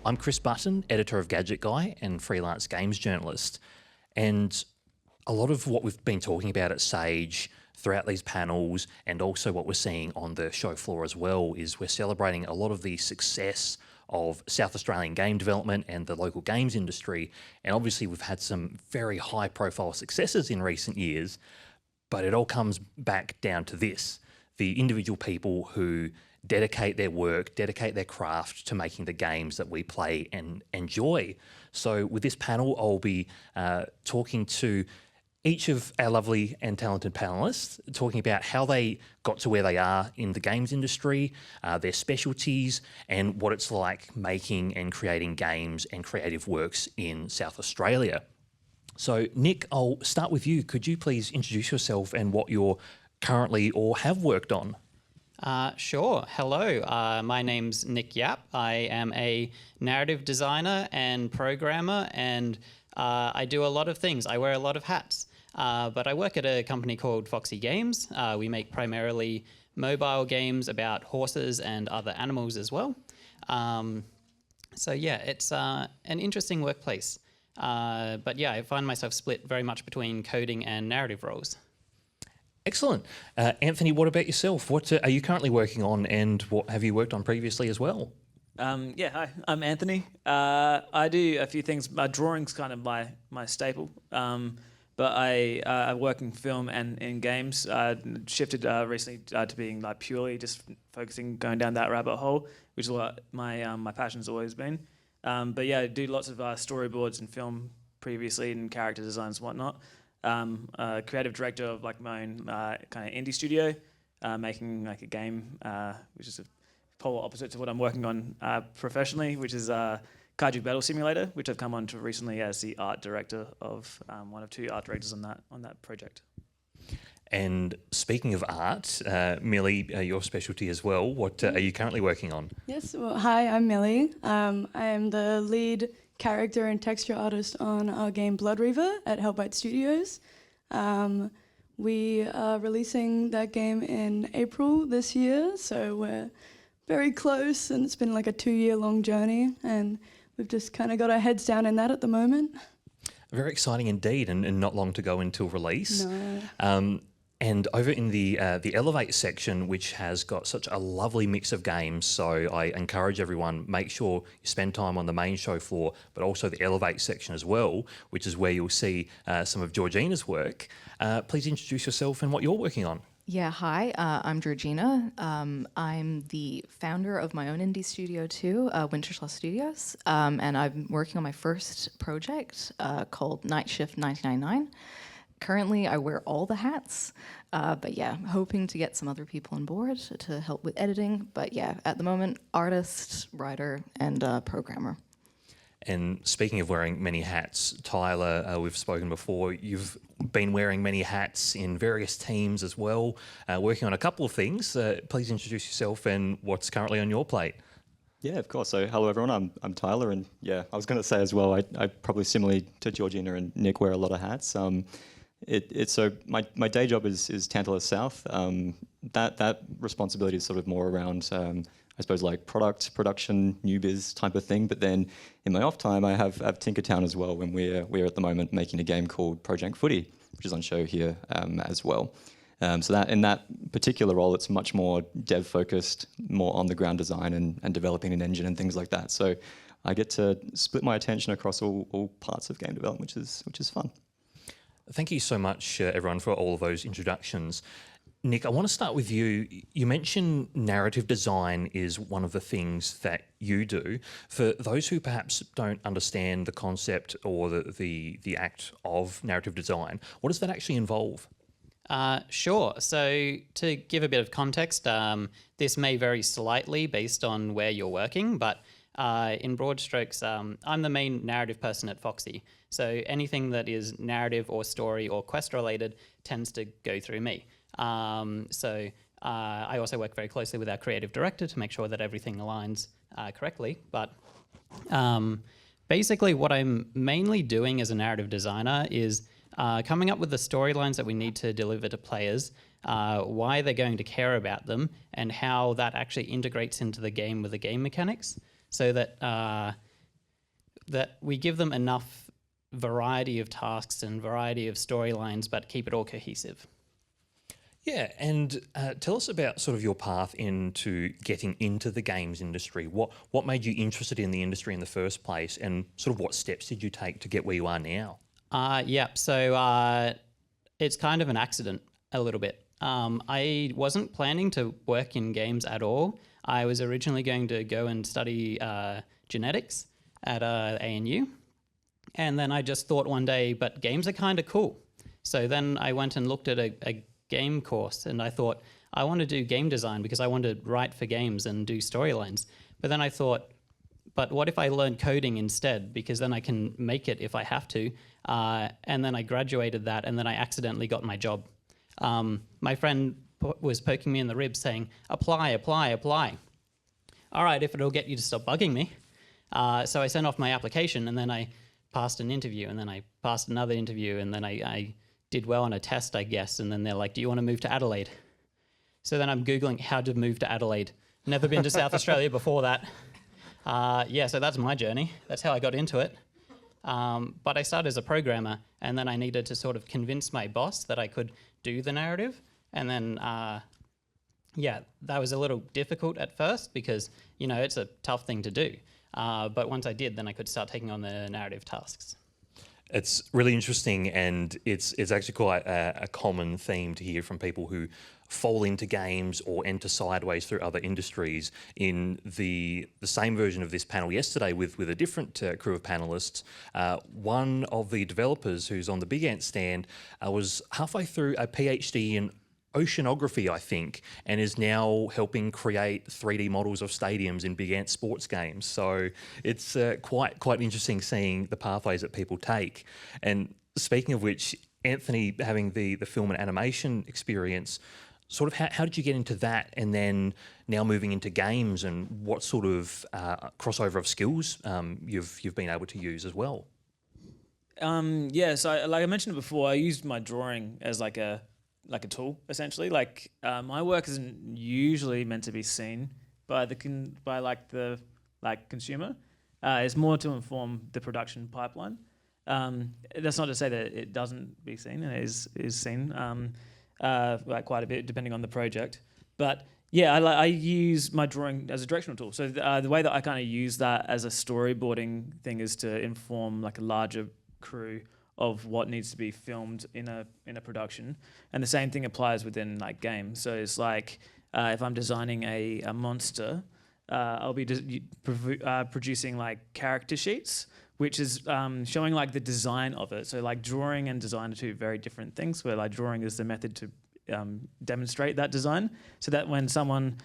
I'm Chris Button, editor of GadgetGuy and freelance games journalist. And a lot of what we've been talking about at Sage throughout these panels, and also what we're seeing on the show floor as well, is we're celebrating a lot of the success of South Australian game development and the local games industry. And obviously we've had some very high profile successes in recent years, but it all comes back down to this: the individual people who dedicate their work, dedicate their craft to making the games that we play and enjoy. So with this panel, I'll be talking to each of our lovely and talented panelists, talking about how they got to where they are in the games industry, their specialties, and what it's like making and creating games and creative works in South Australia. So Nick, I'll start with you. Could you please introduce yourself and what you're currently or have worked on? Sure. Hello. My name's Nick Yapp. I am a narrative designer and programmer, and I do a lot of things. I wear a lot of hats. But I work at a company called Foxie Games. We make primarily mobile games about horses and other animals as well. So yeah, it's an interesting workplace. But yeah, I find myself split very much between coding and narrative roles. Excellent. Anthony, what about yourself? What are you currently working on, and what have you worked on previously as well? Yeah, hi, I'm Anthony. I do a few things. Drawing's kind of my staple. But I work in film and in games. Shifted recently to being like purely just focusing, going down that rabbit hole, which is what my passion's always been. But yeah, I do lots of storyboards and film previously, and character designs and whatnot. Creative director of like my own kind of indie studio, making like a game, which is a polar opposite to what I'm working on professionally, which is Kaiju Battle Simulator, which I've come on to recently as the art director of one of two art directors on that project. And speaking of art, Millie, your specialty as well. What are you currently working on? Yes, well, hi, I'm Millie. I am the lead character and texture artist on our game Blood Reaver at Byte Studios. We are releasing that game in April this year, so we're very close, and it's been like a 2-year-long journey, and we've just kind of got our heads down in that at the moment. Very exciting indeed, and not long to go until release. No. And over in the Elevate section, which has got such a lovely mix of games, so I encourage everyone, make sure you spend time on the main show floor, but also the Elevate section as well, which is where you'll see some of Georgina's work. Please introduce yourself and what you're working on. Yeah, hi, I'm Georgina. I'm the founder of my own indie studio too, Schloss Studios, and I'm working on my first project called Night Shift 1999. Currently, I wear all the hats, but yeah, I'm hoping to get some other people on board to help with editing. But yeah, at the moment, artist, writer, and programmer. And speaking of wearing many hats, Tyler, we've spoken before, you've been wearing many hats in various teams as well, working on a couple of things. Please introduce yourself and what's currently on your plate. Yeah, of course. So hello everyone, I'm Tyler, and yeah, I was going to say as well, I probably similarly to Georgina and Nick wear a lot of hats. So my day job is Tantalus South. That responsibility is sort of more around I suppose like product, production, new biz type of thing. But then in my off time, I have Tinkertown as well, when we're at the moment making a game called Project Footy, which is on show here as well. So that in that particular role, it's much more dev focused, more on the ground design and developing an engine and things like that. So I get to split my attention across all parts of game development, which is fun. Thank you so much, everyone, for all of those introductions. Nick, I want to start with you. You mentioned narrative design is one of the things that you do. For those who perhaps don't understand the concept or the act of narrative design, what does that actually involve? Sure. So to give a bit of context, this may vary slightly based on where you're working, but in broad strokes, I'm the main narrative person at Foxie. So anything that is narrative or story or quest related tends to go through me. I also work very closely with our creative director to make sure that everything aligns correctly. But basically what I'm mainly doing as a narrative designer is coming up with the storylines that we need to deliver to players, why they're going to care about them, and how that actually integrates into the game with the game mechanics, so that that we give them enough variety of tasks and variety of storylines, but keep it all cohesive. Yeah, and tell us about sort of your path into getting into the games industry. What made you interested in the industry in the first place, and sort of what steps did you take to get where you are now? Yep. So it's kind of an accident a little bit. I wasn't planning to work in games at all. I was originally going to go and study genetics at ANU. And then I just thought one day, but games are kind of cool. So then I went and looked at a game course, and I thought, I want to do game design because I want to write for games and do storylines. But then I thought, but what if I learn coding instead? Because then I can make it if I have to. And then I graduated that, and then I accidentally got my job. My friend was poking me in the ribs saying, apply, apply, apply. All right, if it'll get you to stop bugging me. So I sent off my application, and then I passed an interview, and then I passed another interview, and then I did well on a test, I guess. And then they're like, do you want to move to Adelaide? So then I'm Googling how to move to Adelaide. Never been to South Australia before that. So that's my journey. That's how I got into it. But I started as a programmer, and then I needed to sort of convince my boss that I could do the narrative. And then, that was a little difficult at first because, it's a tough thing to do. But once I did, then I could start taking on the narrative tasks. It's really interesting, and it's actually quite a common theme to hear from people who fall into games or enter sideways through other industries. In the same version of this panel yesterday with a different crew of panelists, one of the developers who's on the Big Ant stand was halfway through a PhD in oceanography, I think, and is now helping create 3D models of stadiums in Big Ant sports games. So it's quite interesting seeing the pathways that people take. And speaking of which, Anthony, having the film and animation experience, sort of how did you get into that, and then now moving into games, and what sort of crossover of skills you've been able to use as well? So like I mentioned before, I used my drawing as like a tool, essentially. My work isn't usually meant to be seen by the consumer. It's more to inform the production pipeline. That's not to say that it doesn't be seen, and it is seen quite a bit depending on the project. But yeah, I use my drawing as a directional tool. So the way that I kind of use that as a storyboarding thing is to inform like a larger crew of what needs to be filmed in a production. And the same thing applies within like games. So it's like if I'm designing a monster, I'll be producing like character sheets, which is showing like the design of it. So like drawing and design are two very different things, where like drawing is the method to demonstrate that design, so that when someone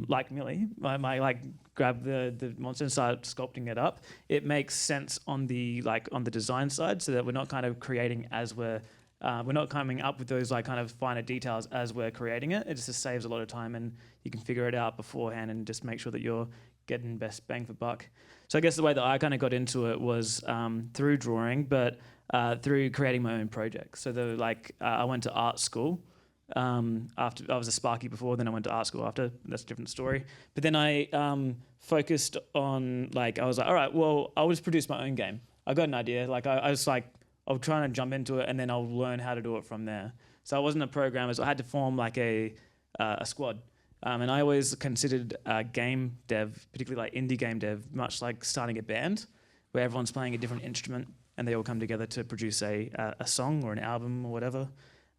like Millie might like grab the monster and start sculpting it up, it makes sense on the design side, so that we're not kind of creating as we're not coming up with those like kind of finer details as we're creating it. It just saves a lot of time, and you can figure it out beforehand and just make sure that you're getting best bang for buck. So I guess the way that I kind of got into it was through drawing, but through creating my own projects. So I went to art school. After I was a Sparky before, then I went to art school after. That's a different story. But then I focused on I was like, all right, well, I'll just produce my own game. I got an idea. I was like, I'll try and jump into it, and then I'll learn how to do it from there. So I wasn't a programmer, so I had to form like a squad. And I always considered game dev, particularly like indie game dev, much like starting a band, where everyone's playing a different instrument and they all come together to produce a song or an album or whatever.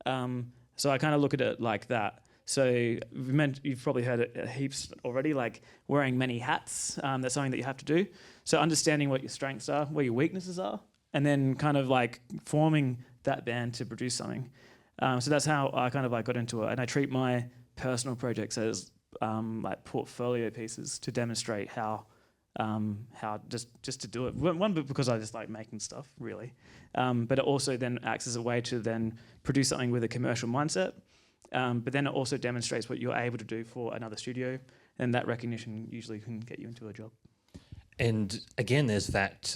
So I kind of look at it like that. So you've probably heard it heaps already, like wearing many hats. That's something that you have to do. So understanding what your strengths are, where your weaknesses are, and then kind of like forming that band to produce something. So that's how I kind of like got into it. And I treat my personal projects as like portfolio pieces to demonstrate how just to do it. One, because I just like making stuff, really. But it also then acts as a way to then produce something with a commercial mindset. But then it also demonstrates what you're able to do for another studio, and that recognition usually can get you into a job. And again, there's that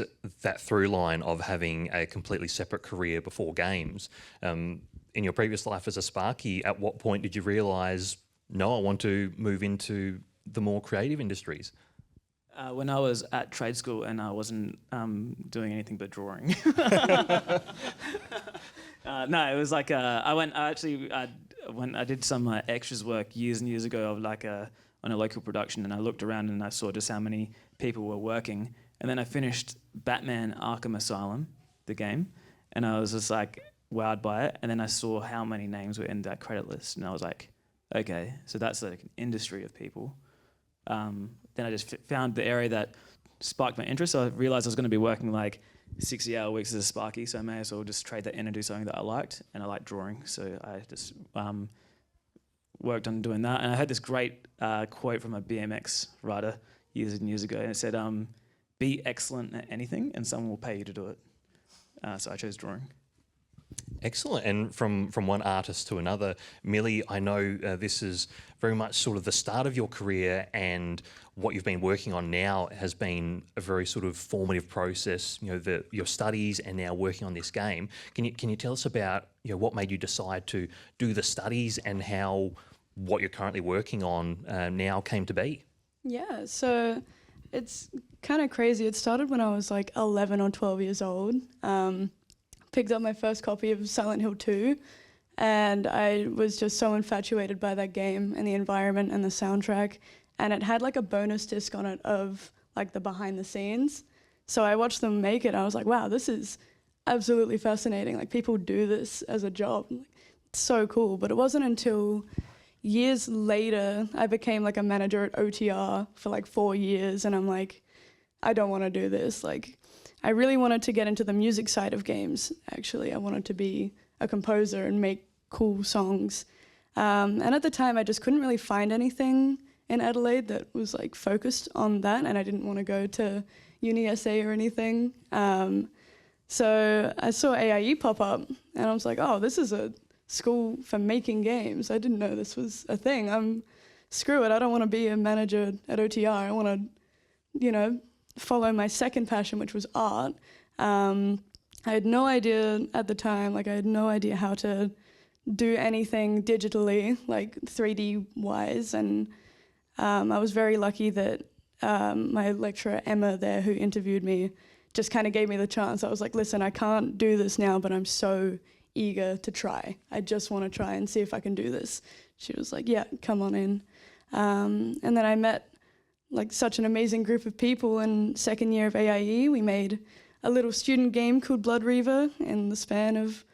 through line of having a completely separate career before games. In your previous life as a Sparky, at what point did you realise, no, I want to move into the more creative industries? When I was at trade school and I wasn't doing anything but drawing. No, it was like I did some extras work years and years ago of on a local production, and I looked around and I saw just how many people were working, and then I finished Batman Arkham Asylum, the game, and I was just like wowed by it, and then I saw how many names were in that credit list, and I was like, okay, so that's like an industry of people. Then I just found the area that sparked my interest. So I realized I was going to be working like 60-hour weeks as a Sparky, so I may as well just trade that in and do something that I liked, and I liked drawing, so I just worked on doing that. And I had this great quote from a BMX rider years and years ago, and it said, be excellent at anything and someone will pay you to do it. So I chose drawing. Excellent. And from one artist to another, Millie, I know this is very much sort of the start of your career, and what you've been working on now has been a very sort of formative process, your studies and now working on this game. Can you tell us about what made you decide to do the studies and how what you're currently working on now came to be? Yeah, so it's kind of crazy. It started when I was like 11 or 12 years old. Picked up my first copy of Silent Hill 2, and I was just so infatuated by that game and the environment and the soundtrack, and it had like a bonus disc on it of like the behind the scenes. So I watched them make it, and I was like, wow, this is absolutely fascinating. Like, people do this as a job. It's so cool. But it wasn't until years later I became like a manager at OTR for like 4 years, and I'm like, I don't want to do this. Like, I really wanted to get into the music side of games, actually. I wanted to be a composer and make cool songs. And at the time, I just couldn't really find anything in Adelaide that was like focused on that, and I didn't want to go to Uni SA or anything. So I saw AIE pop up, and I was like, oh, this is a school for making games. I didn't know this was a thing. Screw it, I don't want to be a manager at OTR. I want to, follow my second passion, which was art. I had no idea at the time, I had no idea how to do anything digitally, like 3D wise. And I was very lucky that my lecturer, Emma, there, who interviewed me, just kind of gave me the chance. I was like, listen, I can't do this now, but I'm so eager to try. I just want to try and see if I can do this. She was like, yeah, come on in. And then I met such an amazing group of people in second year of AIE. We made a little student game called Blood Reaver in the span of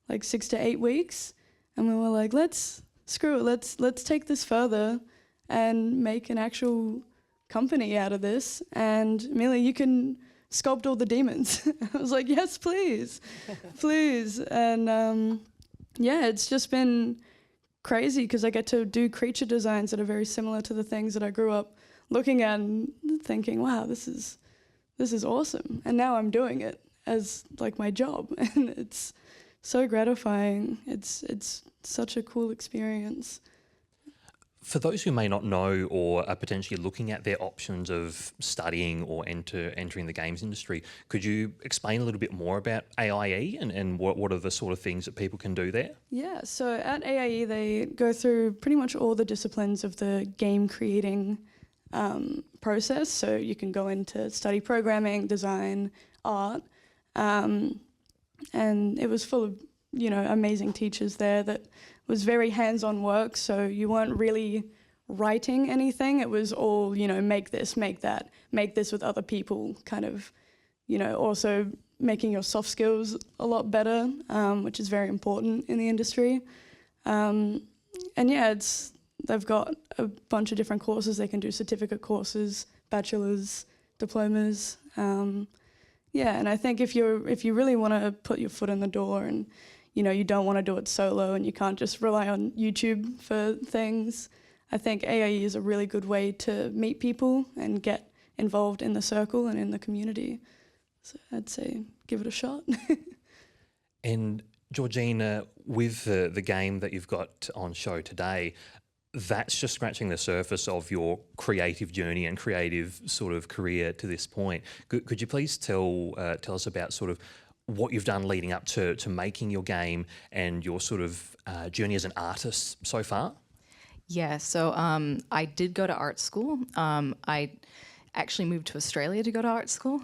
6 to 8 weeks. And we were like, let's take this further and make an actual company out of this. And Millie, you can sculpt all the demons. I was like, yes, please, please. And it's just been crazy because I get to do creature designs that are very similar to the things that I grew up looking at and thinking, wow, this is awesome. And now I'm doing it as my job, and it's so gratifying. It's such a cool experience. For those who may not know or are potentially looking at their options of studying or entering the games industry, could you explain a little bit more about AIE and what are the sort of things that people can do there? Yeah, so at AIE they go through pretty much all the disciplines of the game creating process. So you can go in to study programming, design, art, and it was full of amazing teachers there that was very hands-on work. So you weren't really writing anything. It was all make this, make that, make this with other people. Kind of also making your soft skills a lot better, which is very important in the industry. They've got a bunch of different courses. They can do certificate courses, bachelor's, diplomas. And I think if you really want to put your foot in the door and you don't want to do it solo and you can't just rely on YouTube for things, I think AIE is a really good way to meet people and get involved in the circle and in the community. So I'd say give it a shot. And Georgina, with the game that you've got on show today, that's just scratching the surface of your creative journey and creative sort of career to this point. Could you please tell us about sort of what you've done leading up to making your game and your sort of journey as an artist so far? Yeah, so I did go to art school. actually moved to Australia to go to art school.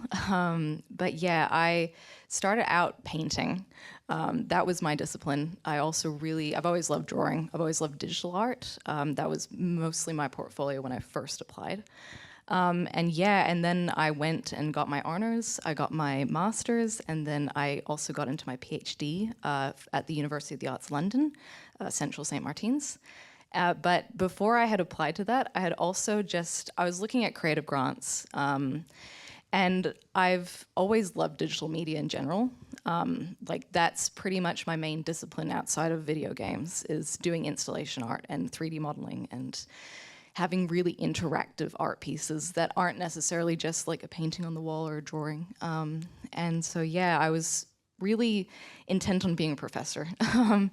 But yeah, I started out painting. That was my discipline. I've always loved drawing. I've always loved digital art. That was mostly my portfolio when I first applied. And then I went and got my honors, I got my master's, and then I also got into my PhD at the University of the Arts London, Central St. Martin's. But before I had applied to that, I was looking at creative grants, and I've always loved digital media in general. That's pretty much my main discipline outside of video games, is doing installation art and 3D modeling and having really interactive art pieces that aren't necessarily just like a painting on the wall or a drawing. And so, yeah, I was really intent on being a professor. I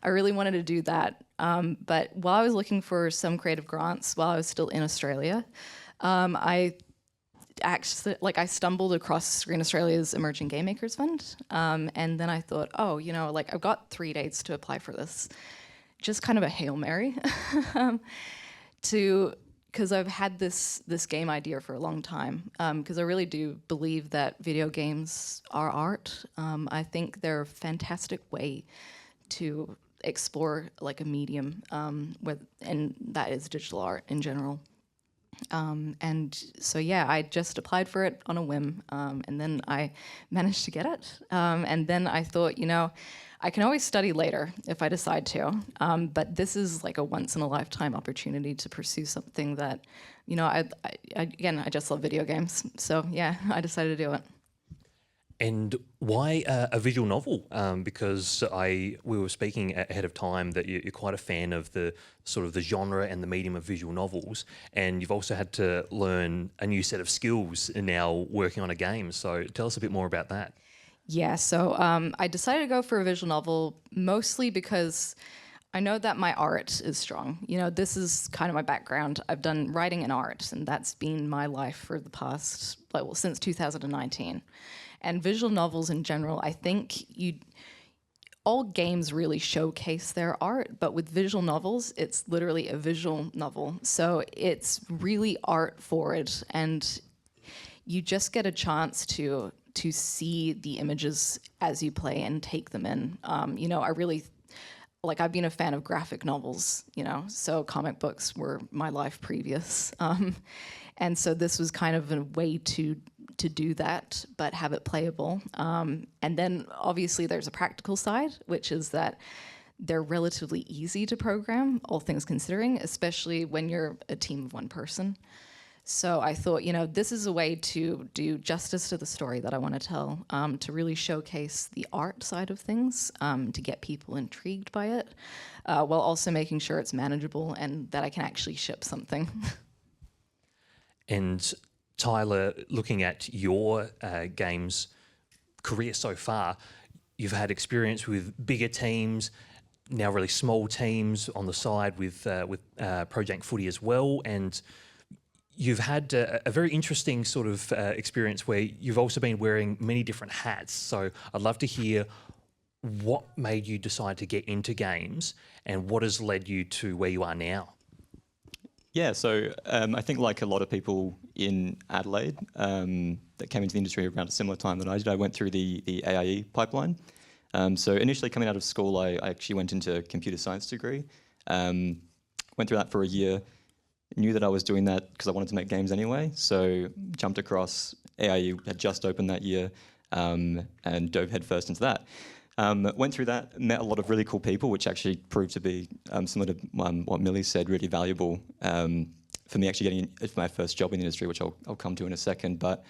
really wanted to do that. But while I was looking for some creative grants, while I was still in Australia, I stumbled across Screen Australia's Emerging Game Makers Fund. And then I thought, I've got 3 days to apply for this. Just kind of a Hail Mary. Because I've had this game idea for a long time, because I really do believe that video games are art. I think they're a fantastic way to explore like a medium, and that is digital art in general. And so, yeah, I just applied for it on a whim, and then I managed to get it. And then I thought, I can always study later if I decide to, but this is like a once-in-a-lifetime opportunity to pursue something that, I just love video games. So, yeah, I decided to do it. And why a visual novel? Because we were speaking ahead of time that you're quite a fan of the sort of the genre and the medium of visual novels, and you've also had to learn a new set of skills now working on a game. So tell us a bit more about that. Yeah, so I decided to go for a visual novel mostly because I know that my art is strong. This is kind of my background. I've done writing and art, and that's been my life for the past, since 2019. And visual novels in general, I think all games really showcase their art, but with visual novels, it's literally a visual novel. So it's really art forward, and you just get a chance to see the images as you play and take them in. I really, I've been a fan of graphic novels, so comic books were my life previous. And so this was kind of a way to do that, but have it playable. And then obviously there's a practical side, which is that they're relatively easy to program, all things considering, especially when you're a team of one person. So I thought, this is a way to do justice to the story that I want to tell, to really showcase the art side of things, to get people intrigued by it, while also making sure it's manageable and that I can actually ship something. And Tyler, looking at your games career so far, you've had experience with bigger teams, now really small teams on the side with Project Footy as well, and you've had a very interesting sort of experience where you've also been wearing many different hats. So I'd love to hear what made you decide to get into games and what has led you to where you are now. Yeah, so I think like a lot of people in Adelaide that came into the industry around a similar time that I did, I went through the AIE pipeline. So initially coming out of school, I actually went into a computer science degree, went through that for a year, knew that I was doing that because I wanted to make games anyway, so jumped across. AIE had just opened that year and dove headfirst into that. Went through that, met a lot of really cool people, which actually proved to be, similar to what Millie said, really valuable for me actually getting in for my first job in the industry, which I'll come to in a second. But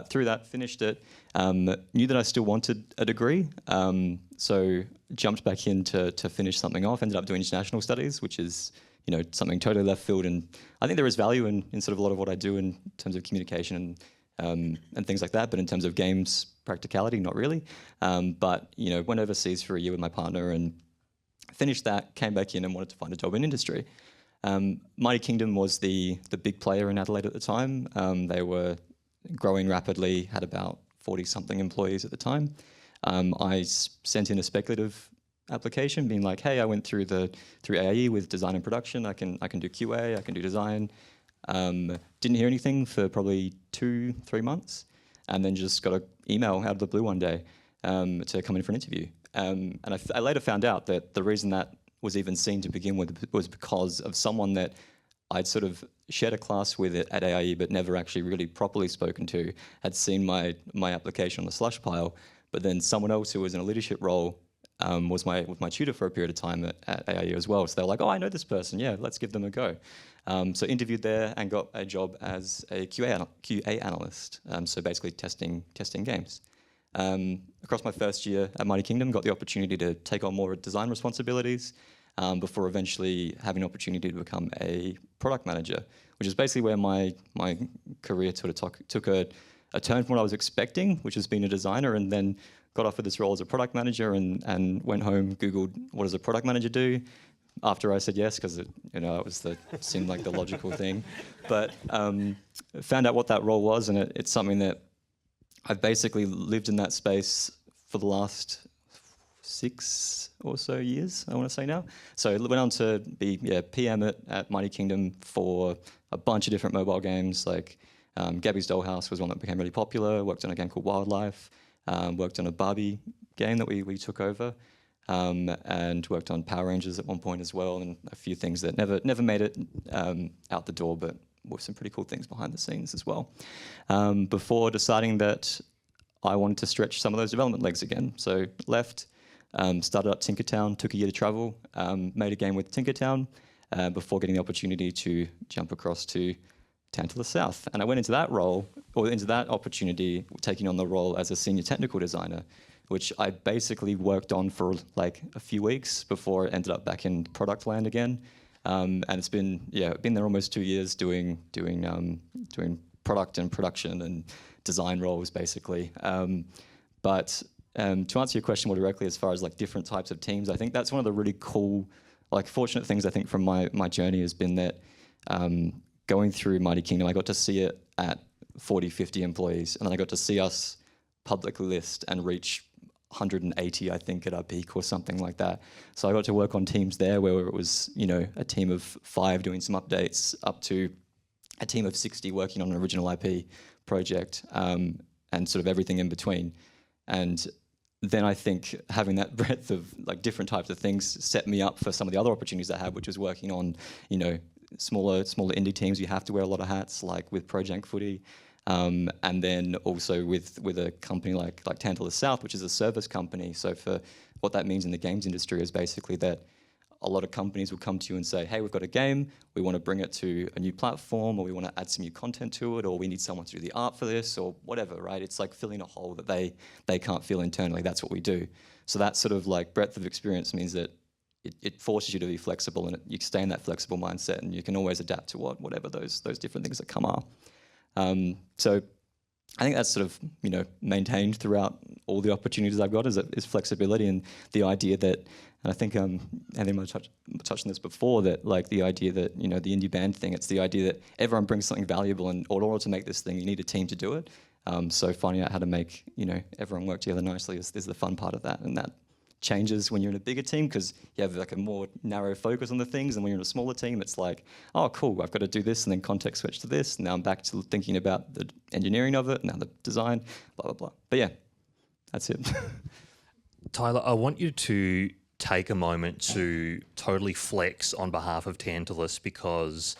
through that, finished it, knew that I still wanted a degree, so jumped back in to finish something off, ended up doing international studies, which is something totally left field. And I think there is value in sort of a lot of what I do in terms of communication and things like that, but in terms of games practicality, not really. But went overseas for a year with my partner and finished that, came back in and wanted to find a job in industry. Mighty Kingdom was the big player in Adelaide at the time. They were growing rapidly, had about 40-something employees at the time. I sent in a speculative application being like, hey, I went through AIE with design and production. I can do QA, I can do design. Didn't hear anything for probably 2-3 months, and then just got an email out of the blue one day to come in for an interview. And I later found out that the reason that was even seen to begin with was because of someone that I'd sort of shared a class with it at AIE, but never actually really properly spoken to, had seen my application on the slush pile, but then someone else who was in a leadership role was my tutor for a period of time at AIE as well. So they were like, oh, I know this person, yeah, let's give them a go. So interviewed there and got a job as a QA analyst, so basically testing games. Across my first year at Mighty Kingdom, got the opportunity to take on more design responsibilities before eventually having an opportunity to become a product manager, which is basically where my career sort of took a turn from what I was expecting, which was being a designer, and then got offered this role as a product manager and went home, Googled what does a product manager do, after I said yes, because it seemed like the logical thing. But found out what that role was, and it's something that I've basically lived in that space for the last 6 or so years, I want to say now. So I went on to be PM at Mighty Kingdom for a bunch of different mobile games, like Gabby's Dollhouse was one that became really popular, worked on a game called Wildlife, worked on a Barbie game that we took over, and worked on Power Rangers at one point as well, and a few things that never made it out the door, but with some pretty cool things behind the scenes as well. Before deciding that I wanted to stretch some of those development legs again. So left, started up Tinkertown, took a year to travel, made a game with Tinkertown before getting the opportunity to jump across to Tantalus South. And I went into that role, or into that opportunity, taking on the role as a senior technical designer, which I basically worked on for like a few weeks before it ended up back in product land again. And it's been there almost 2 years doing product and production and design roles basically. But to answer your question more directly, as far as like different types of teams, I think that's one of the really cool, like fortunate things I think from my journey has been that going through Mighty Kingdom, I got to see it at 40, 50 employees, and then I got to see us publicly list and reach 180, I think, at our peak or something like that. So I got to work on teams there where it was, a team of 5 doing some updates up to a team of 60 working on an original IP project, and sort of everything in between. And then I think having that breadth of like different types of things set me up for some of the other opportunities I had, which was working on, smaller indie teams. You have to wear a lot of hats, like with Project Footy. And then also with a company like Tantalus South, which is a service company. So for what that means in the games industry is basically that a lot of companies will come to you and say, hey, we've got a game, we want to bring it to a new platform, or we want to add some new content to it, or we need someone to do the art for this, or whatever, right? It's like filling a hole that they can't fill internally. That's what we do. So that sort of like breadth of experience means that it forces you to be flexible, and you stay in that flexible mindset, and you can always adapt to whatever those different things that come are. So I think that's sort of, maintained throughout all the opportunities I've got is flexibility, and the idea that, and I think Anthony might have touched on this before, that like the idea that, the indie band thing, it's the idea that everyone brings something valuable, and in order to make this thing, you need a team to do it. So finding out how to make, everyone work together nicely is the fun part of that, and that changes when you're in a bigger team because you have like a more narrow focus on the things, and when you're in a smaller team it's like, oh cool, I've got to do this and then context switch to this, now I'm back to thinking about the engineering of it, now the design, blah blah blah. But yeah, that's it. Tyler, I want you to take a moment to totally flex on behalf of Tantalus, because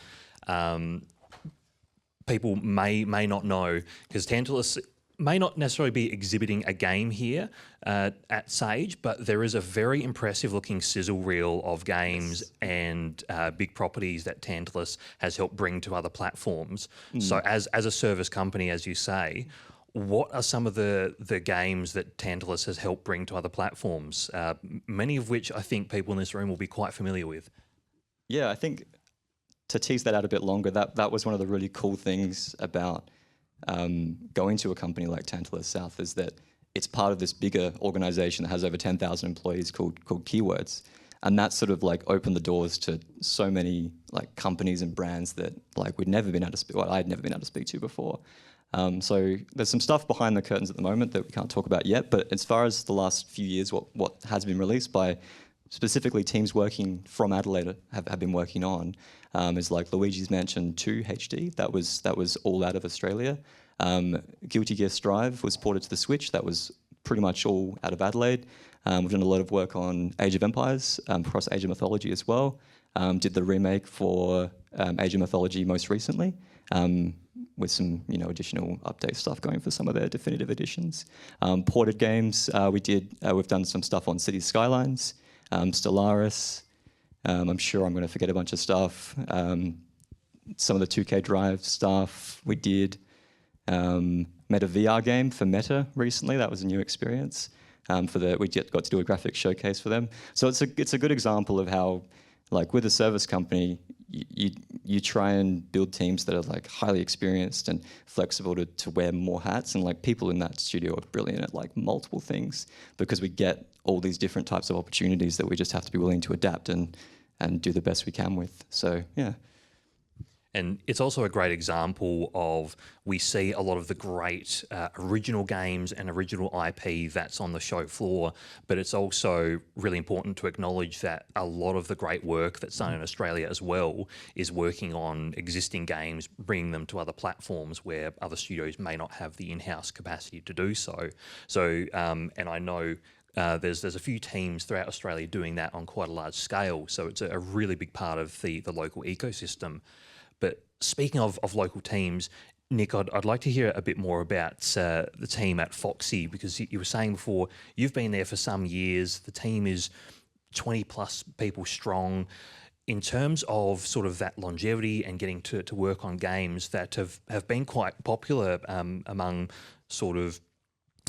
people may not know, because Tantalus may not necessarily be exhibiting a game here at Sage, but there is a very impressive looking sizzle reel of games and big properties that Tantalus has helped bring to other platforms. So as a service company, as you say, what are some of the games that Tantalus has helped bring to other platforms, many of which I think people in this room will be quite familiar with? Yeah, I think to tease that out a bit longer, that was one of the really cool things about going to a company like Tantalus South, is that it's part of this bigger organization that has over 10,000 employees called Keywords. And that sort of like opened the doors to so many like companies and brands that like I'd never been able to speak to before. So there's some stuff behind the curtains at the moment that we can't talk about yet, but as far as the last few years, what has been released by specifically teams working from Adelaide have been working on is like Luigi's Mansion 2 HD. That was all out of Australia. Guilty Gear Strive was ported to the Switch. That was pretty much all out of Adelaide. We've done a lot of work on Age of Empires, across Age of Mythology as well. Did the remake for Age of Mythology most recently, with some additional update stuff going for some of their definitive editions. Ported games, we've done some stuff on Cities Skylines, Stellaris. I'm sure I'm going to forget a bunch of stuff. Some of the 2K Drive stuff we did. Meta VR game for Meta recently. That was a new experience. We got to do a graphics showcase for them. So it's a good example of how, like with a service company, you try and build teams that are like highly experienced and flexible to wear more hats. And like people in that studio are brilliant at like multiple things, because we get all these different types of opportunities that we just have to be willing to adapt and do the best we can with. So yeah. And it's also a great example of, we see a lot of the great original games and original IP that's on the show floor, but it's also really important to acknowledge that a lot of the great work that's done in Australia as well is working on existing games, bringing them to other platforms where other studios may not have the in-house capacity to do so. So, and I know there's a few teams throughout Australia doing that on quite a large scale, so it's a really big part of the local ecosystem. But speaking of local teams, Nick, I'd like to hear a bit more about the team at Foxie, because you were saying before you've been there for some years. The team is 20 plus people strong. In terms of sort of that longevity and getting to work on games that have been quite popular among sort of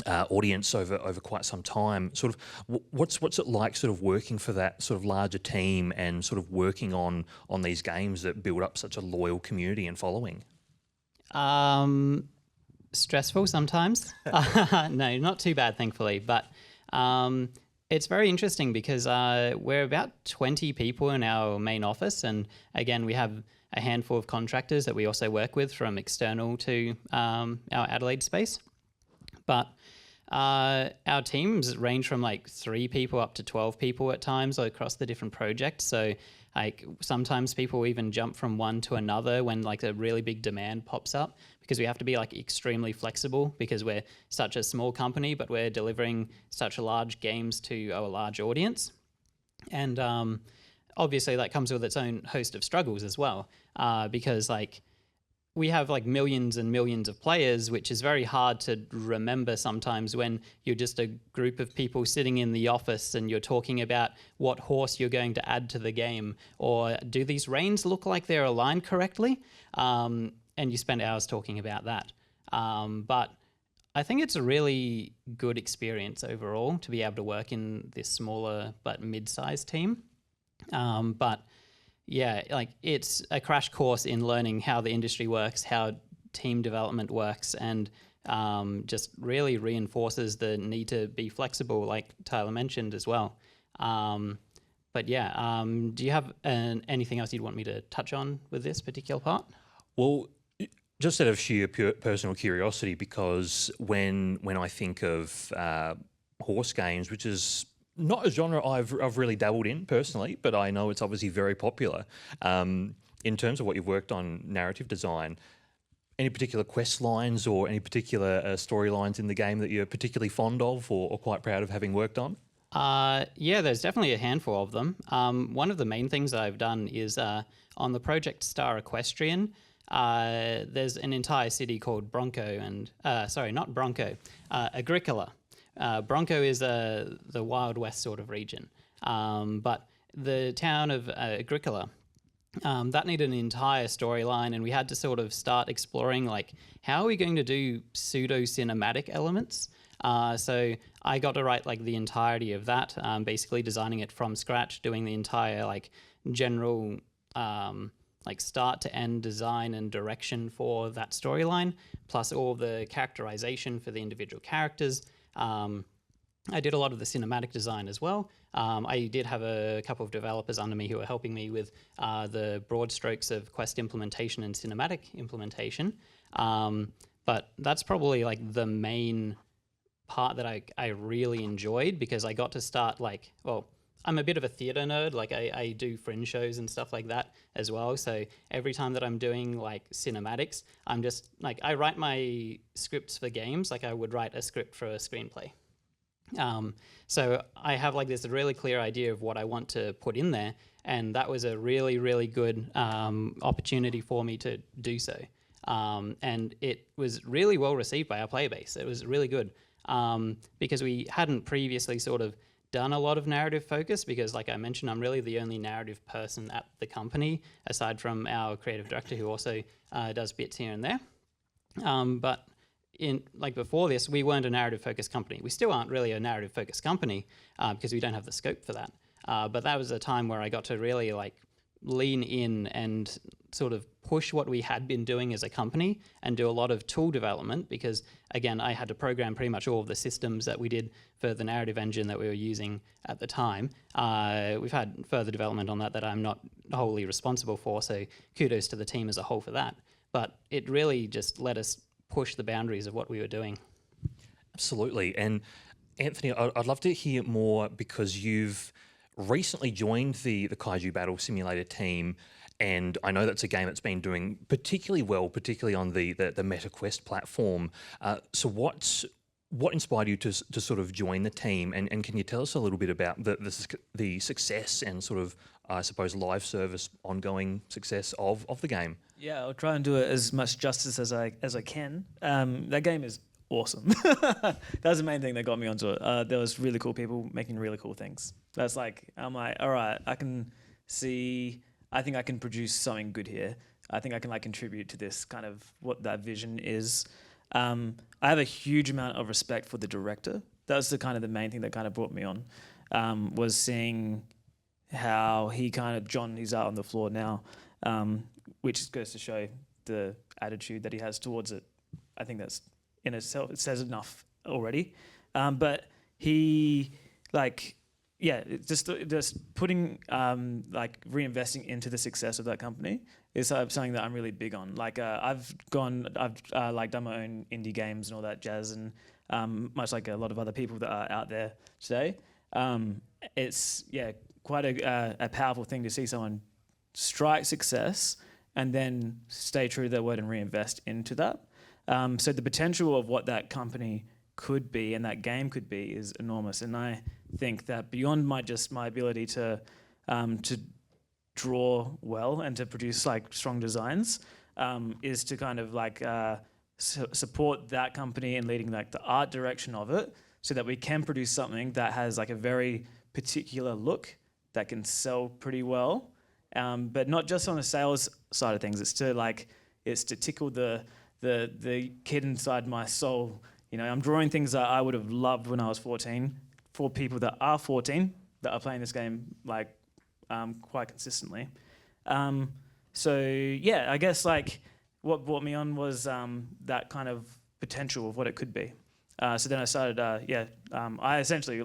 audience over quite some time, sort of what's it like sort of working for that sort of larger team and sort of working on these games that build up such a loyal community and following? Stressful sometimes. No, not too bad, thankfully. But it's very interesting because we're about 20 people in our main office. And again, we have a handful of contractors that we also work with from external to our Adelaide space. But our teams range from like 3 people up to 12 people at times across the different projects. So like sometimes people even jump from one to another when like a really big demand pops up, because we have to be like extremely flexible because we're such a small company, but we're delivering such large games to a large audience. And obviously that comes with its own host of struggles as well, because like we have like millions and millions of players, which is very hard to remember sometimes when you're just a group of people sitting in the office and you're talking about what horse you're going to add to the game, or do these reins look like they're aligned correctly? And you spend hours talking about that. But I think it's a really good experience overall to be able to work in this smaller but mid-sized team. But yeah, like it's a crash course in learning how the industry works, how team development works, and just really reinforces the need to be flexible, like Tyler mentioned as well. But yeah, do you have anything else you'd want me to touch on with this particular part? Well, just out of sheer personal curiosity, because when I think of horse games, which is not a genre I've really dabbled in personally, but I know it's obviously very popular. In terms of what you've worked on, narrative design, any particular quest lines or any particular storylines in the game that you're particularly fond of or quite proud of having worked on? Yeah, there's definitely a handful of them. One of the main things that I've done is on the Project Star Equestrian, there's an entire city called Agricola. Bronco is the Wild West sort of region. But the town of Agricola, that needed an entire storyline, and we had to sort of start exploring, like, how are we going to do pseudo-cinematic elements? So I got to write, like, the entirety of that, basically designing it from scratch, doing the entire, like, general, like, start-to-end design and direction for that storyline, plus all the characterization for the individual characters. I did a lot of the cinematic design as well. I did have a couple of developers under me who were helping me with the broad strokes of quest implementation and cinematic implementation. But that's probably like the main part that I really enjoyed, because I got to start I'm a bit of a theater nerd. Like I do fringe shows and stuff like that as well. So every time that I'm doing like cinematics, I'm just like, I write my scripts for games like I would write a script for a screenplay. So I have like this really clear idea of what I want to put in there, and that was a really, really good opportunity for me to do so. And it was really well received by our player base. It was really good because we hadn't previously sort of done a lot of narrative focus because, like I mentioned, I'm really the only narrative person at the company aside from our creative director who also does bits here and there. But in like before this, we weren't a narrative focused company. We still aren't really a narrative focused company because we don't have the scope for that. But that was a time where I got to really like lean in and sort of push what we had been doing as a company and do a lot of tool development because, again, I had to program pretty much all of the systems that we did for the narrative engine that we were using at the time. We've had further development on that I'm not wholly responsible for, so kudos to the team as a whole for that. But it really just let us push the boundaries of what we were doing. Absolutely. And Anthony, I'd love to hear more because you've recently joined the Kaiju Battle Simulator team, and I know that's a game that's been doing particularly well, particularly on the MetaQuest platform. So what inspired you to sort of join the team, and can you tell us a little bit about the success and sort of, I suppose, live service ongoing success of the game? Yeah, I'll try and do it as much justice as I can. That game is awesome. That was the main thing that got me onto it. There was really cool people making really cool things. That's like, I'm like, all right, I think I can produce something good here. I think I can like contribute to this kind of what that vision is. I have a huge amount of respect for the director. That was the main thing that kind of brought me on, was seeing how he he's out on the floor now, which goes to show the attitude that he has towards it. I think that's in itself, it says enough already. But he just putting reinvesting into the success of that company is something that I'm really big on. Like I've done my own indie games and all that jazz, and much like a lot of other people that are out there today, it's quite a powerful thing to see someone strike success and then stay true to their word and reinvest into that. So the potential of what that company could be and that game could be is enormous, and I think that beyond my ability to draw well and to produce like strong designs, is to kind of support that company and leading like the art direction of it, so that we can produce something that has like a very particular look that can sell pretty well, but not just on the sales side of things. It's to tickle the kid inside my soul. You know, I'm drawing things that I would have loved when I was 14 for people that are 14 that are playing this game quite consistently. So yeah, I guess like what brought me on was that kind of potential of what it could be. So then I started, I essentially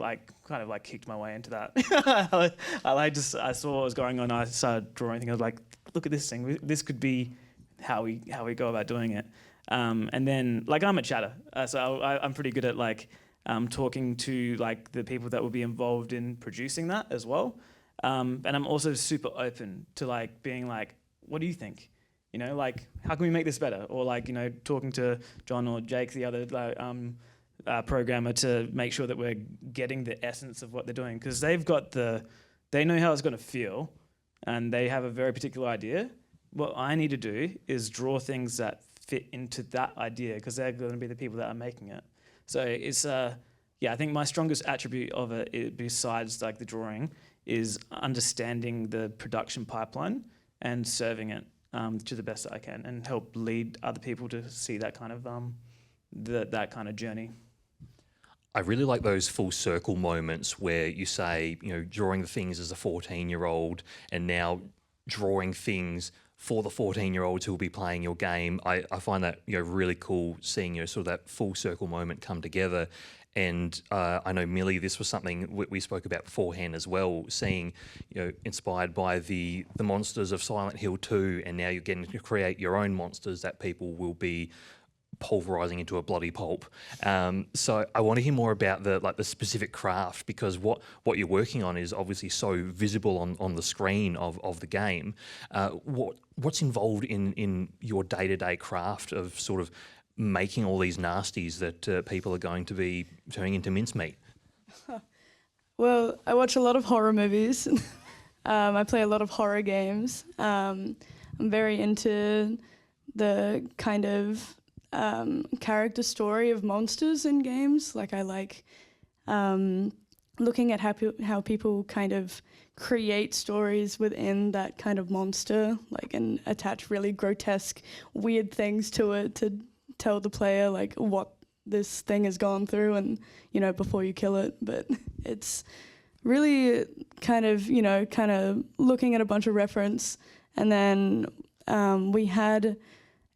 kicked my way into that. I saw what was going on. I started drawing things. I was like, look at this thing. This could be how we go about doing it. And then I'm a chatter, so I'm pretty good at talking to like the people that will be involved in producing that as well. And I'm also super open to like being like, what do you think? You know, like how can we make this better? Or like, you know, talking to John or Jake, the other programmer, to make sure that we're getting the essence of what they're doing, because they know how it's going to feel, and they have a very particular idea. What I need to do is draw things that fit into that idea, because they're going to be the people that are making it. So it's I think my strongest attribute of it, besides like the drawing, is understanding the production pipeline and serving it to the best that I can, and help lead other people to see that kind of that kind of journey. I really like those full circle moments where you say, you know, drawing the things as a 14-year-old and now drawing things for the 14-year-olds who will be playing your game. I find that, you know, really cool, seeing, you know, sort of that full circle moment come together. And I know, Millie, this was something we spoke about beforehand as well, seeing, you know, inspired by the monsters of Silent Hill 2, and now you're getting to create your own monsters that people will be pulverizing into a bloody pulp. So I want to hear more about the specific craft, because what you're working on is obviously so visible on the screen of the game. What's involved in your day-to-day craft of sort of making all these nasties that people are going to be turning into mincemeat? Well, I watch a lot of horror movies. I play a lot of horror games. I'm very into the kind of character story of monsters in games. Like, I like looking at how people kind of create stories within that kind of monster, like, and attach really grotesque, weird things to it to tell the player like what this thing has gone through, and before you kill it. But it's really kind of looking at a bunch of reference. And then we had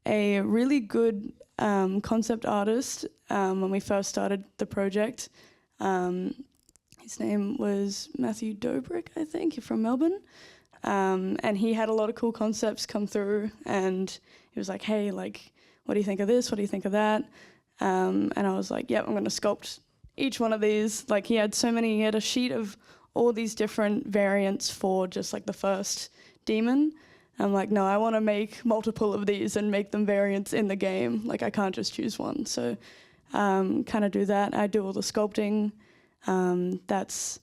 a really good concept artist when we first started the project. His name was Matthew Dobrik, I think, from Melbourne. And he had a lot of cool concepts come through, and he was like, hey, like, what do you think of this? What do you think of that? And I was like, yep, I'm going to sculpt each one of these. Like, he had a sheet of all these different variants for just like the first demon. I'm like, no, I want to make multiple of these and make them variants in the game. Like, I can't just choose one. So kind of do that. I do all the sculpting. That's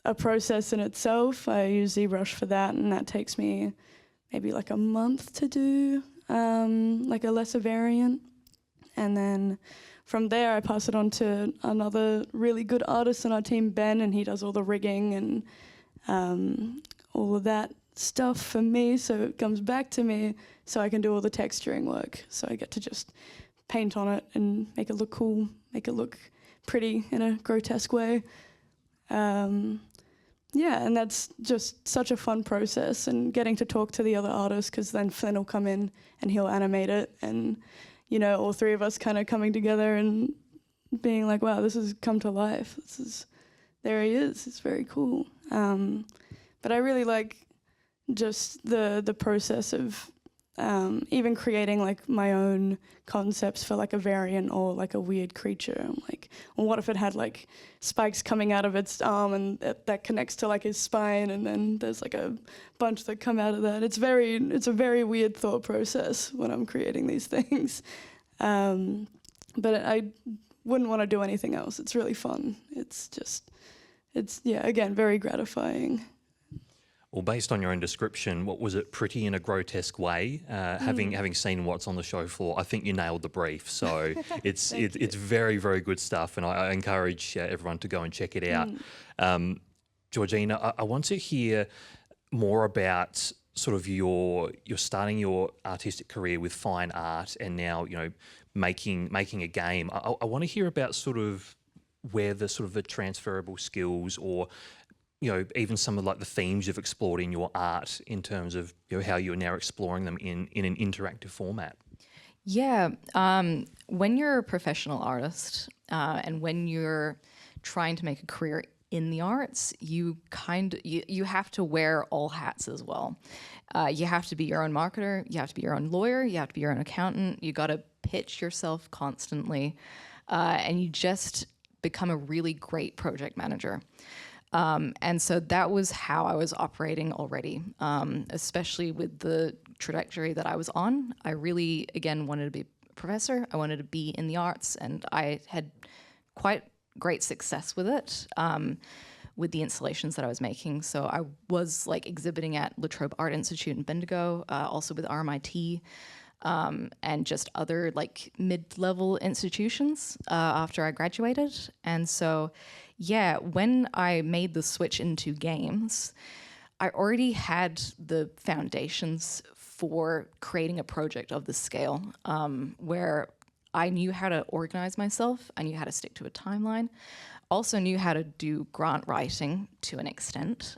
a process in itself. I use ZBrush for that, and that takes me maybe like a month to do, like a lesser variant. And then from there, I pass it on to another really good artist on our team, Ben, and he does all the rigging and all of that stuff for me. So it comes back to me, so I can do all the texturing work. So I get to just paint on it and make it look cool, make it look pretty in a grotesque way. Yeah, and that's just such a fun process, and getting to talk to the other artists, because then Flynn will come in and he'll animate it, and all three of us kind of coming together and being like, wow, this has come to life. There he is. It's very cool. But I really like just the process of even creating like my own concepts for like a variant or like a weird creature. I'm like, well, what if it had like spikes coming out of its arm, and that connects to like his spine, and then there's like a bunch that come out of that. It's a very weird thought process when I'm creating these things. But I wouldn't want to do anything else. It's really fun. It's again, very gratifying. Well, based on your own description, what was it? Pretty in a grotesque way. Having seen what's on the show floor, I think you nailed the brief. So it's very, very good stuff, and I encourage everyone to go and check it out. Georgina, I want to hear more about sort of you're starting your artistic career with fine art, and now making a game. I want to hear about sort of where the transferable skills, or even some of like the themes you've explored in your art, in terms of how you're now exploring them in an interactive format. Yeah, when you're a professional artist and when you're trying to make a career in the arts, you have to wear all hats as well. You have to be your own marketer, you have to be your own lawyer, you have to be your own accountant, you got to pitch yourself constantly, and you just become a really great project manager. And so that was how I was operating already, especially with the trajectory that I was on. I really, again, wanted to be a professor. I wanted to be in the arts, and I had quite great success with it, with the installations that I was making. So I was like exhibiting at La Trobe Art Institute in Bendigo, also with RMIT, and just other like mid-level institutions after I graduated. And so, yeah, when I made the switch into games, I already had the foundations for creating a project of this scale, where I knew how to organize myself, I knew how to stick to a timeline, also knew how to do grant writing to an extent,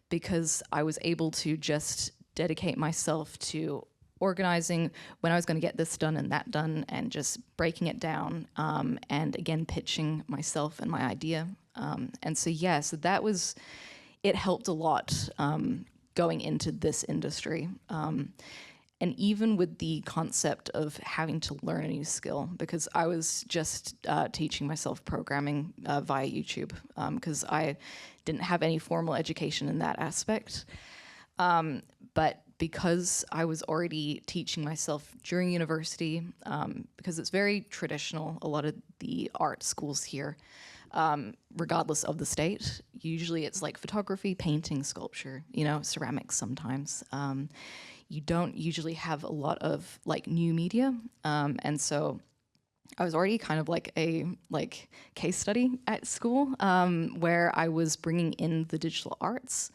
because I was able to just dedicate myself to organizing when I was going to get this done and that done, and just breaking it down, and again pitching myself and my idea. And so that was, it helped a lot going into this industry. and even with the concept of having to learn a new skill, because I was just teaching myself programming via YouTube, because I didn't have any formal education in that aspect. But because I was already teaching myself during university, because it's very traditional, a lot of the art schools here, regardless of the state, usually it's like photography, painting, sculpture, you know, ceramics sometimes. You don't usually have a lot of like new media, and so I was already kind of like a case study at school, where I was bringing in the digital arts,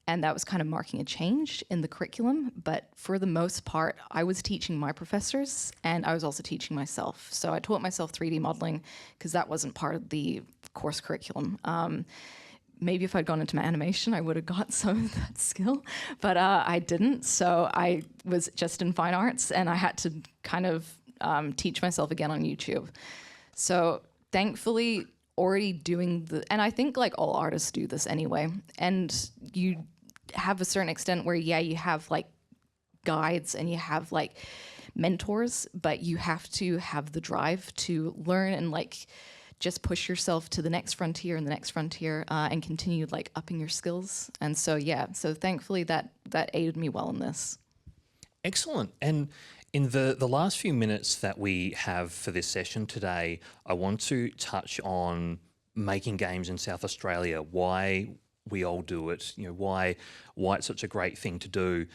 and that was kind of marking a change in the curriculum. But for the most part, I was teaching my professors, and I was also teaching myself. So I taught myself 3D modeling because that wasn't part of the course curriculum. Maybe if I'd gone into my animation, I would have got some of that skill, but I didn't. So I was just in fine arts, and I had to kind of teach myself again on YouTube. So thankfully, already doing and I think like all artists do this anyway, and you have a certain extent where, yeah, you have like guides and you have like mentors, but you have to have the drive to learn and like just push yourself to the next frontier and the next frontier, and continue like upping your skills. And so, yeah, so thankfully that aided me well in this. Excellent. And in the last few minutes that we have for this session today, I want to touch on making games in South Australia, why we all do it, you know, why it's such a great thing to do.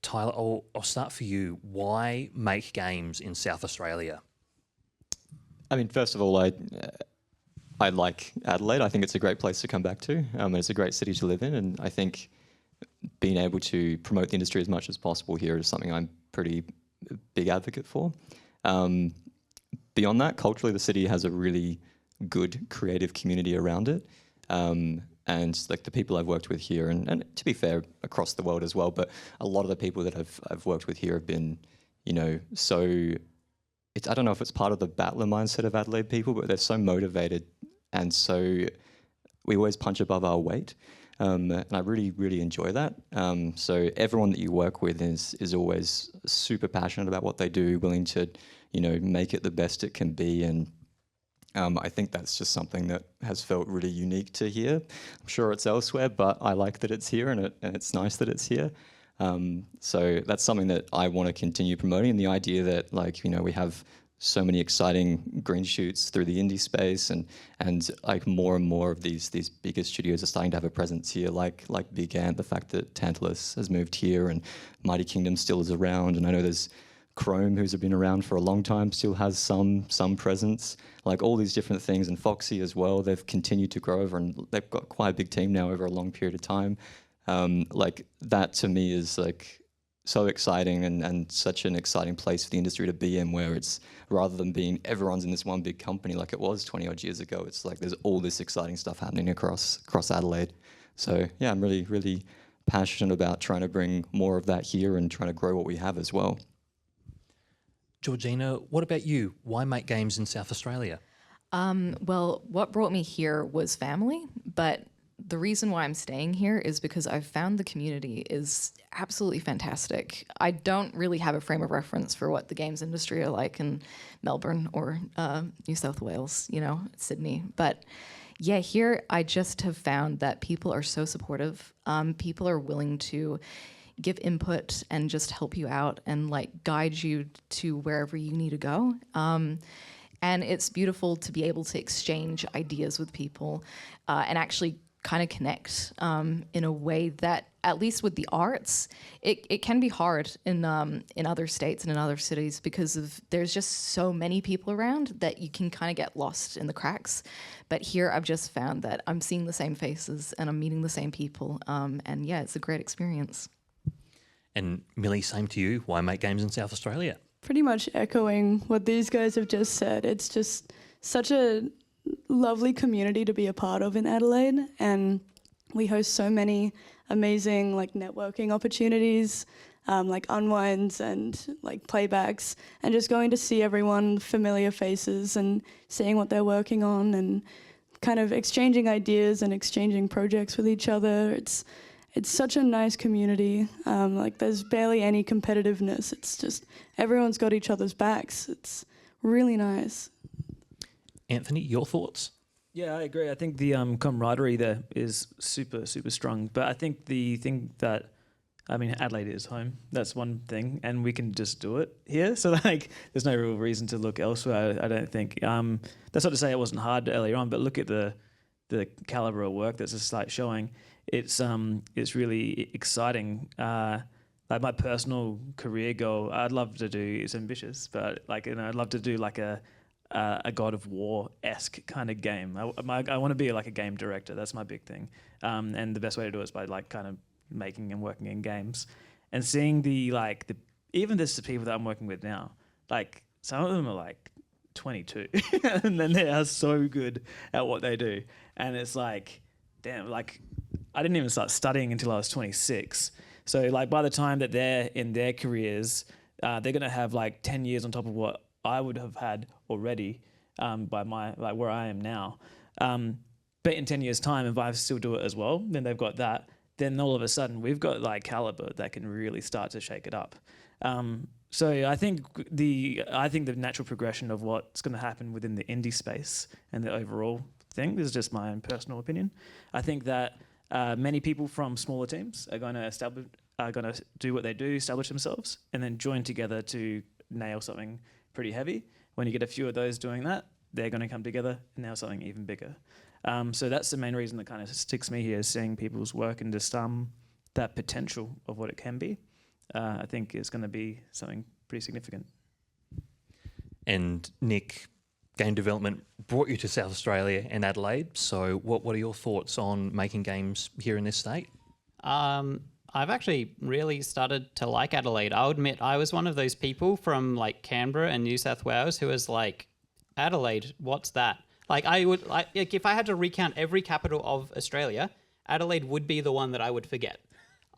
Tyler, I'll start for you. Why make games in South Australia? I mean, first of all, I like Adelaide. I think it's a great place to come back to. It's a great city to live in, and I think being able to promote the industry as much as possible here is something I'm pretty big advocate for. Beyond that, culturally, the city has a really good creative community around it. And like the people I've worked with here, and to be fair, across the world as well, but a lot of the people that I've worked with here have been, you know, so I don't know if it's part of the battler mindset of Adelaide people, but they're so motivated, and so we always punch above our weight. And I really, really enjoy that. So everyone that you work with is always super passionate about what they do, willing to, you know, make it the best it can be. And I think that's just something that has felt really unique to here. I'm sure it's elsewhere, but I like that it's here, and it's nice that it's here. So that's something that I want to continue promoting, and the idea that, like, you know, we have so many exciting green shoots through the indie space, and like more and more of these bigger studios are starting to have a presence here, like Big Ant, the fact that Tantalus has moved here, and Mighty Kingdom still is around, and I know there's Chrome, who's been around for a long time, still has some presence, like all these different things, and Foxie as well. They've continued to grow over, and they've got quite a big team now over a long period of time. Like that to me is like so exciting, and such an exciting place for the industry to be in, where it's, rather than being everyone's in this one big company like it was 20 odd years ago, it's like there's all this exciting stuff happening across Adelaide. So yeah, I'm really, really passionate about trying to bring more of that here and trying to grow what we have as well. Georgina, what about you? Why make games in South Australia? Well, what brought me here was family, but the reason why I'm staying here is because I've found the community is absolutely fantastic. I don't really have a frame of reference for what the games industry are like in Melbourne or New South Wales, you know, Sydney. But yeah, here I just have found that people are so supportive. People are willing to give input and just help you out and like guide you to wherever you need to go. And it's beautiful to be able to exchange ideas with people and actually kind of connect in a way that, at least with the arts, it can be hard in other states and in other cities, because there's just so many people around that you can kind of get lost in the cracks. But here I've just found that I'm seeing the same faces and I'm meeting the same people, and yeah, it's a great experience. And Millie, same to you. Why make games in South Australia? Pretty much echoing what these guys have just said. It's just such a lovely community to be a part of in Adelaide, and we host so many amazing like networking opportunities, like unwinds and like playbacks, and just going to see everyone, familiar faces, and seeing what they're working on, and kind of exchanging ideas and exchanging projects with each other. it's such a nice community. Like there's barely any competitiveness. It's just everyone's got each other's backs. It's really nice. Anthony, your thoughts? Yeah, I agree. I think the camaraderie there is super, super strong. But I think the thing that, I mean, Adelaide is home. That's one thing, and we can just do it here. So like, there's no real reason to look elsewhere. I don't think. That's not to say it wasn't hard earlier on, but look at the caliber of work that's just like showing. It's really exciting. Like my personal career goal, I'd love to do. It's ambitious, but like I'd love to do like a God of War-esque kind of game. I want to be like a game director. That's my big thing. And the best way to do it is by like kind of making and working in games, and seeing even the people that I'm working with now. Like some of them are like 22, and then they are so good at what they do. And it's like, damn, like I didn't even start studying until I was 26. So like by the time that they're in their careers, they're gonna have like 10 years on top of what I would have had already by my like where I am now. But in 10 years' time, if I still do it as well, then they've got that. Then all of a sudden we've got like caliber that can really start to shake it up. So I think the natural progression of what's going to happen within the indie space and the overall thing, this is just my own personal opinion. I think that many people from smaller teams are going to do what they do, establish themselves, and then join together to nail something pretty heavy. When you get a few of those doing that, they're going to come together and nail something even bigger. So that's the main reason that kind of sticks me here, is seeing people's work and just that potential of what it can be. I think is going to be something pretty significant. And Nick, game development brought you to South Australia and Adelaide. So what are your thoughts on making games here in this state? I've actually really started to like Adelaide. I'll admit I was one of those people from like Canberra and New South Wales who was like, Adelaide, what's that? Like if I had to recount every capital of Australia, Adelaide would be the one that I would forget.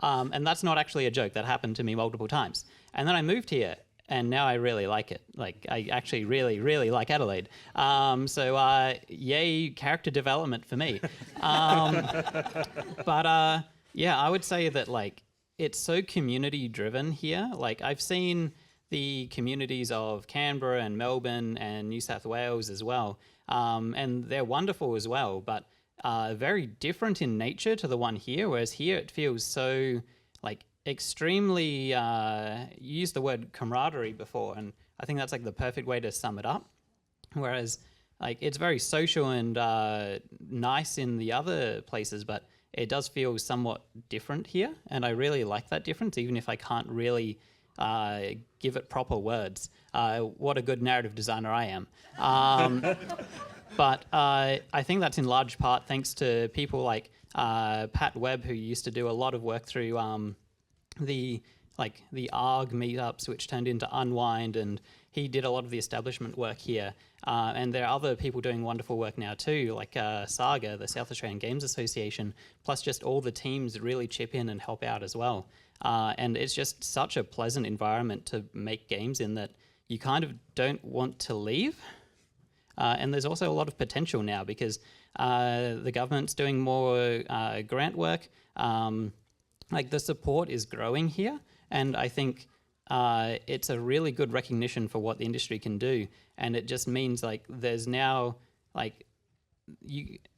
And that's not actually a joke. That happened to me multiple times. And then I moved here, and now I really like it. Like I actually really, really like Adelaide. So yay, character development for me. But yeah, I would say that like it's so community driven here. Like I've seen the communities of Canberra and Melbourne and New South Wales as well. And they're wonderful as well, but very different in nature to the one here, whereas here it feels so like extremely, you used the word camaraderie before, and I think that's like the perfect way to sum it up. Whereas like it's very social and nice in the other places, but it does feel somewhat different here, and I really like that difference, even if I can't really give it proper words. What a good narrative designer I am. But I think that's in large part thanks to people like Pat Webb, who used to do a lot of work through the ARG meetups, which turned into Unwind, and he did a lot of the establishment work here. And there are other people doing wonderful work now too, like Saga, the South Australian Games Association, plus just all the teams really chip in and help out as well. And it's just such a pleasant environment to make games in that you kind of don't want to leave. And there's also a lot of potential now because the government's doing more grant work. Like the support is growing here, and I think it's a really good recognition for what the industry can do. And it just means like there's now like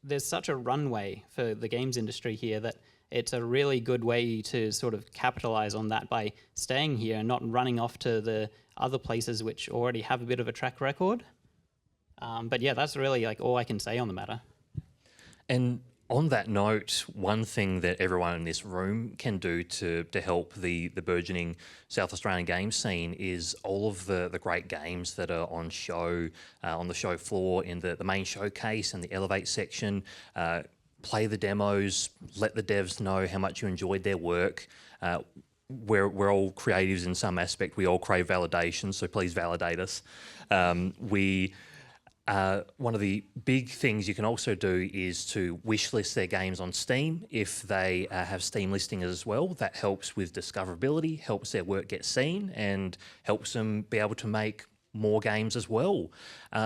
there's such a runway for the games industry here that it's a really good way to sort of capitalize on that by staying here and not running off to the other places which already have a bit of a track record. But yeah, that's really like all I can say on the matter. And on that note, one thing that everyone in this room can do to help the burgeoning South Australian game scene is all of the great games that are on show, on the show floor, in the main showcase and the Elevate section. Play the demos, let the devs know how much you enjoyed their work. We're all creatives in some aspect. We all crave validation, so please validate us. One of the big things you can also do is to wishlist their games on Steam if they have Steam listing as well. That helps with discoverability, helps their work get seen, and helps them be able to make more games as well.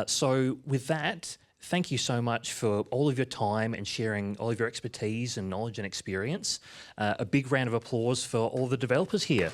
So with that, thank you so much for all of your time and sharing all of your expertise and knowledge and experience. A big round of applause for all the developers here.